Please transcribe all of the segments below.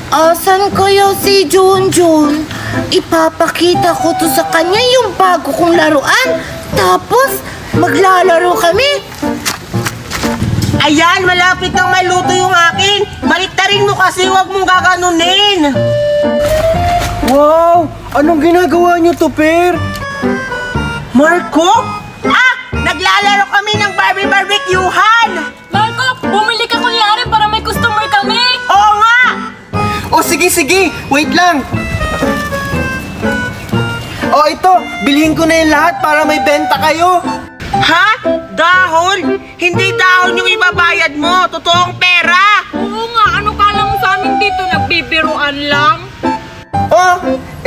Asan kaya si Junjun? Ipapakita ko to sa kanya yung bago kong laruan. Tapos, maglalaro kami. Ayan, malapit nang maluto yung akin. Baliktarin mo kasi, huwag mong gaganunin. Wow! Anong ginagawa niyo to, Per? Marco? Naglalaro kami ng Barbie barbecuehan. Marco, bumili ka kunyari para may customer kami. Oo nga. O sige, wait lang. O ito, bilhin ko na yung lahat para may benta kayo. Ha? Dahon? Hindi dahon yung ibabayad mo. Totoong pera. Oo nga, ano kala mo sa amin dito? Nagbibiruan lang?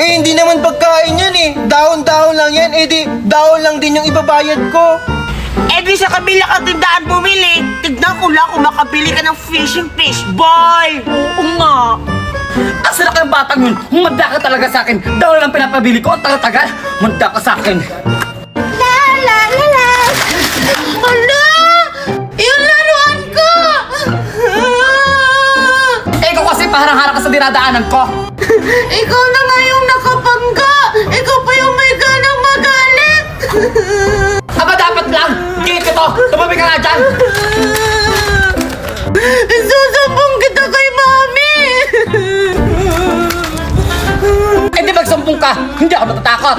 Hindi naman pagkain yan eh. Dahon-dahon lang yan, di dahon lang din yung ibabayad ko. Di sa kabila ka tindahan bumili. Tignan ko lang kung makabili ka ng fishing fish ball. Oo nga. Asa na kayong batang yun? Humanda ka talaga sa akin. Daw lang pinapabili ko. Ang tagal-tagal. Humanda ka sa akin. La la la la. Hala! Yung laruan ko! Ikaw kasi paharang-harang ka sa dinadaanan ko. Ikaw na nga yung nakapangga. Ikaw pa yung may ganang magalit. Aba dapat lang. Gigit ito. Tumabi ka nga dyan. Susubong kita kay Mami. Di magsumbong ka. Hindi ako natatakot.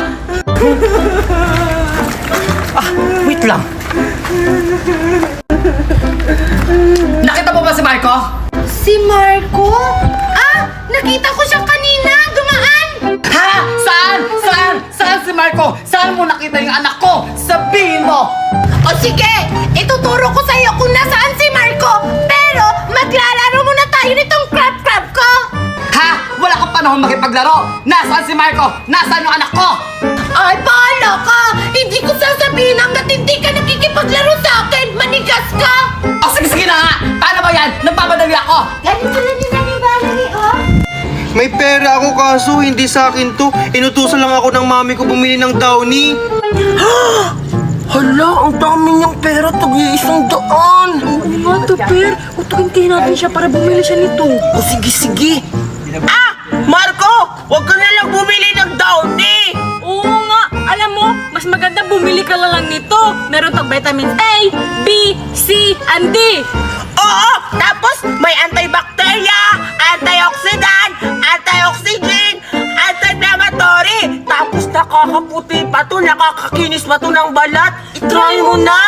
Wait lang. Nakita mo ba si Marco? Si Marco? Nakita ko siya kanina. Dumaan. Ha? Saan si Marco? Saan mo nakita yung anak ko? Sabihin mo! O sige, ituturo ko sa'yo kung nasaan si Marco. Pero maglalaro muna tayo nitong crab ko. Ha? Wala kang panahon makipaglaro! Nasaan si Marco? Nasaan yung anak ko? Ay, bahala ka. Hindi ko sasabihin hanggat hindi ka nakikipaglaro sa akin. Manigas ka. O sige na nga! Paano ba yan? Nagpapadali ako! Ganito lang yung Nani Valerie, oh. May pera ako kaso hindi sa akin to. Inutusan lang ako ng mami ko bumili ng Downy. Hala, ang dami niyang pera. Tag-100. Oo nga, Tupir. Utukin natin siya para bumili siya nito. O sige. Marco! Huwag ka na lang bumili ng Downy. Oo nga. Alam mo, mas maganda bumili ka na lang nito. Meron tong vitamins A, B, C, and D. Oo! Tapos may antibacteria, antioxidant, antioxygen, anti-inflammatory. Tapos nakakaputi pa to, nakakakinis pa to ng balat. I-try mo na!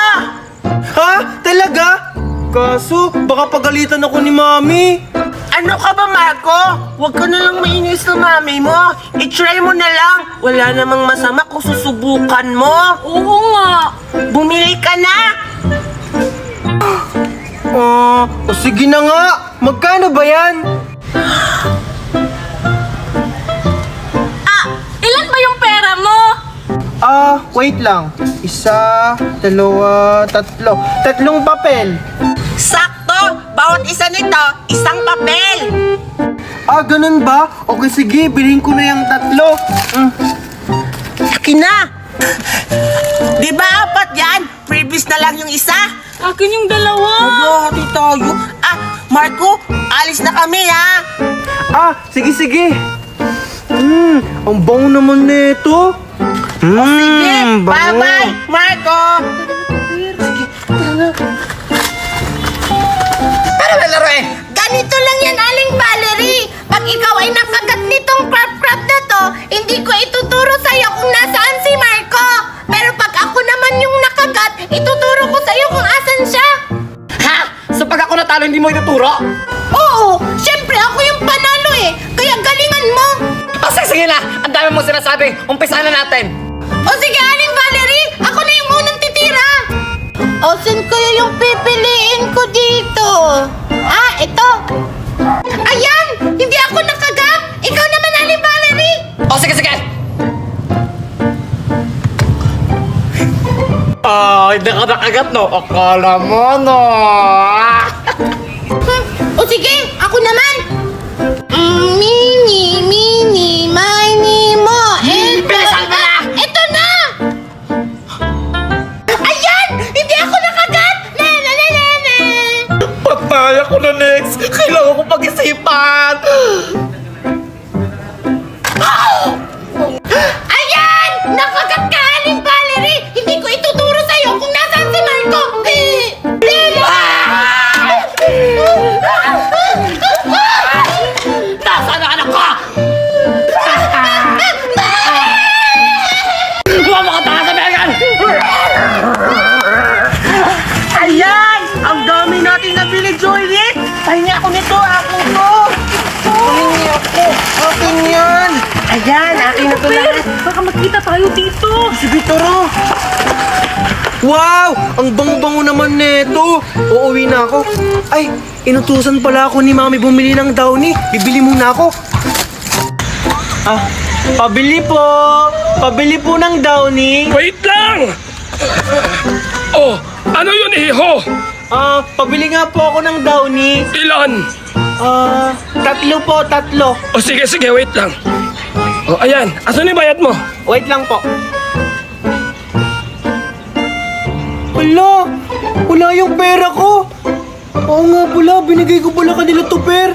Ha? Talaga? Kaso, baka pagalitan ako ni mami. Ano ka ba, Marco? Huwag ka na lang mainis sa mami mo. I-try mo na lang. Wala namang masama kung susubukan mo. Oo nga. Bumili ka na! O sige na nga. Magkano ba yan? Ilan ba yung pera mo? Wait lang. Isa, dalawa, tatlo. Tatlong papel. Sakto! Bawat isa nito, isang papel! Ganun ba? Okay, sige. Bilhin ko na yung tatlo. Akin na! Di ba 4 yan? Previous na lang yung isa. Akin yung dalawa. Hati tayo. Marco, alis na kami ha. Sige. Ang bango naman nito. Sige, bango. bye-bye, Marco. Para may laro eh! Ganito lang yan, Aling Valerie. Pag ikaw ay nakagat nitong crab na to, hindi ko ituturo sa'yo kung nasaan si Marco. Pero pag ako naman yung nakagat, ituturo ko sa'yo kung asan siya. Ha? So pag ako natalo, hindi mo ituturo? Oo, syempre ako yung panalo eh. Kaya galingan mo. O sige na! Ang dami mong sinasabi! Umpisahan na natin! O sige, Aling Valerie, ako na yung unang titira. O saan kaya yung pipiliin ko dito? Ito. Ayan, hindi ako nakagat. Ikaw naman, Aling Valerie. O sige! Hindi ka nakagat no? Akala mo no? O sige, ako naman. Mini, mini, mo. Bilisan mo na! Ito na. Ayan, hindi ako nakagat. Patay ako na next! Kailangan ko pag-isipan! Ayan, akin na to lahat. Baka magkita tayo dito. Sige, tara. Wow! Ang bango-bango naman neto. Uuwi na ako. Ay, inutusan pala ako ni Mami bumili ng downy. Bibili muna ako. Ah, pabili po. Pabili po ng downy. Wait lang! Oh, ano yun, iho? Pabili nga po ako ng downy. Ilan? Tatlo po, tatlo. O sige, wait lang. O ayan, asan yung bayad mo? Wait lang po. Wala yung pera ko. Oo nga pala, binigay ko pala kanila to, Per.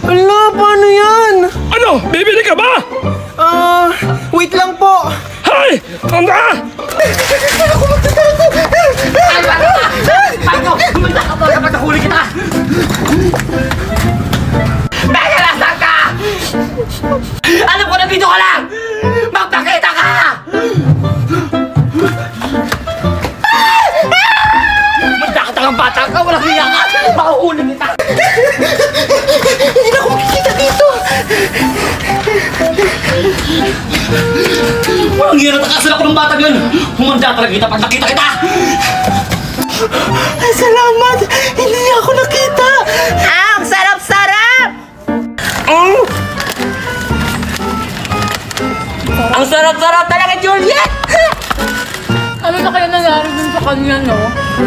Wala, paano yan? Ano, bibili ka ba? Wait lang po. Hay! Anda! Paano? Kumanda ka talaga pag nahuli kita! Beka, nasaan ka? Alam ko, nandito ka lang! Magpakita ka! Magdakatangang bata ka, walang hiya ka! Mahuhuli kita! Hindi na ako makikita dito. Walang hiya na takasan ako ng bata yun! Humanda talaga kita pag nakita kita! Ay, salamat. Hindi niya ako nakita. Ang sarap-sarap! Ang sarap-sarap talaga, Juliet! Ano na kaya nangyari dun sa kanya, no?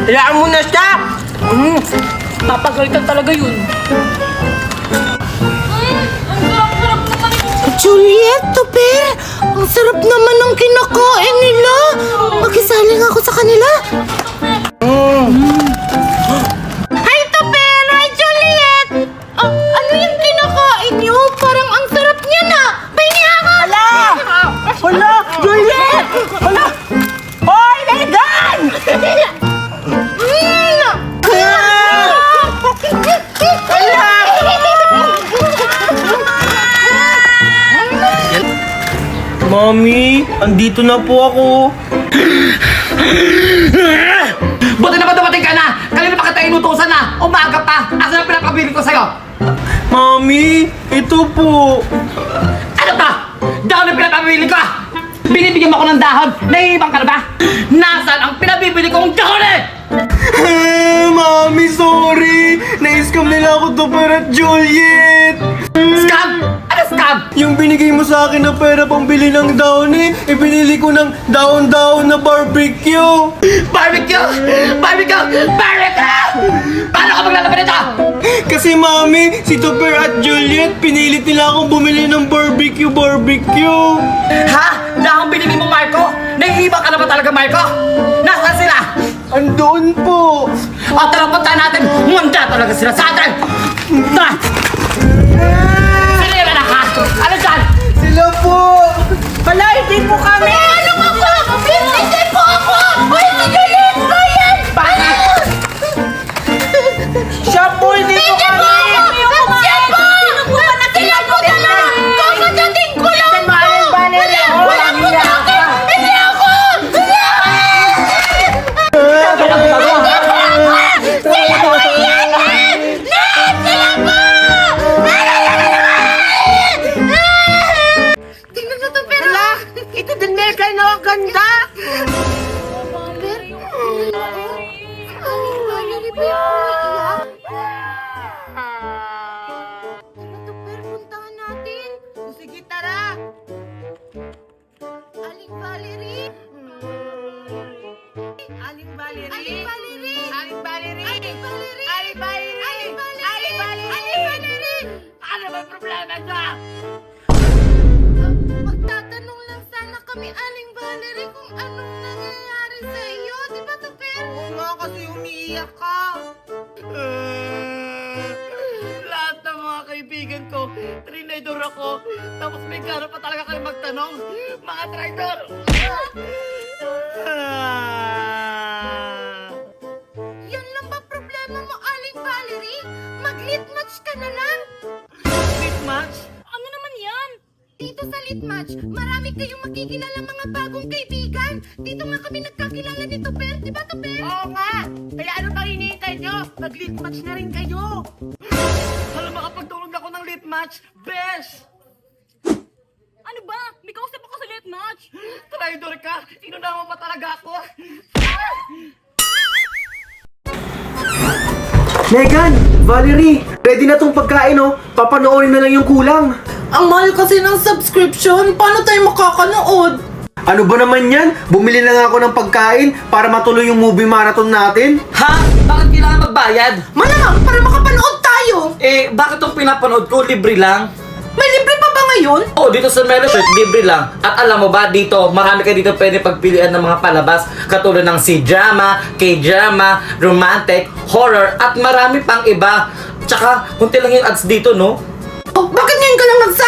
Hayaan mo na siya! Papagalitan talaga yun. Ang sarap-sarap naman ito. Juliet, Per, ang sarap naman ng kinakain nila. Mag-isaling ako sa kanila. Hi, Per! Hi, Juliet! Ano yung kinakain niyo? Parang ang sarap niya na. Pahingi ako! Hala! Juliet! Hala! Hoy, Megan! Mami, andito na po ako. Buti naman dumating ka na! Kanina pa kita inutusan na! Umaga pa! Asan ang pinapabili ko sa'yo? Mami, ito po. Ano to? Dahon ang pinapabili ko! Binibigyan mo ako ng dahon! Naiibang ka na ba? Nasaan ang pinabibili kong dahon eh? Mami, sorry. Na-scam nila ako to, Per at Juliet. Scam! Ano scam? Yung binigay mo sa akin na pera pang bili ng downy, ibinili ko ng daon-daon na barbecue. Barbecue! Barbecue! Barbecue! Paano ka maglalaban nito? Kasi Mami, si Tupper at Juliet, pinilit nila akong bumili ng barbecue. Ha? Dahon binili mo, Marco? Naiibang ka na ba talaga, Marco? Nasaan sila? Andoon po. O tara, puntahan natin! Munda talaga sila sa atin! Tara! Sino yung anak ha? Ano dyan? Sila po. Hala, hindi po kami! Ano ako? Hindi po ako! Hoy, si Juliet ko yan! Bakit? Siya po, hindi po kami! Siya po! Sila po talaga! Kakadating ko lang po! Wala po sa akin! Hindi ako! Sila po yan! Sila po! Tingnan mo to, pero... Ito din, Megan, no? Ang ganda! Sige, tara! Aling Valerie! Aling Valerie! Aling Valerie! Aling Valerie! Aling Valerie! Aling Valerie! Aling Valerie! Aling Valerie! Aling Valerie! Ano ba yung problema niya? Magtatanong lang sana kami, Aling Valerie, kung anong nangyayari sa iyo. Di ba, Tupper? Oo nga, kasi umiiyak ka. Lahat ng mga kaibigan ko, trinidor ako. Tapos may gano'n pa talaga kayo magtanong. Mga traidor! Yan lang ba problema mo, Aling Valerie? Mag-lit match ka na lang. Big match? Ano naman yan? Dito sa lit match, marami kayong makikilala mga bagong kaibigan. Dito nga kami nagkakilala ni Tupper. Di ba, Tupper? Oo nga! Kaya ano pang hinihintay nyo? Mag-lead match na rin kayo! Alam, makapagtulog ako ng lead match, best! Ano ba? May kausap ako sa late match. Traitor ka! Sino naman ba talaga ako? Megan, Valerie, ready na tong pagkain oh. Papanoorin na lang yung kulang. Ang mahal kasi ng subscription. Paano tayo makakanood? Ano ba naman yan? Bumili na nga ako ng pagkain para matuloy yung movie marathon natin. Ha? Bakit kailangan magbayad? Malamang para makapanood tayo. Eh, bakit itong pinapanood ko libre lang? May libre pa ba ngayon? Oh, dito sa Meroshirt, libre lang. At alam mo ba, dito, marami ka dito pwede pagpilian ng mga palabas katulad ng C-drama, K-drama, romantic, horror, at marami pang iba. Tsaka, kunti lang yung ads dito, no? Oh, bakit ngayon ka lang nagsabi?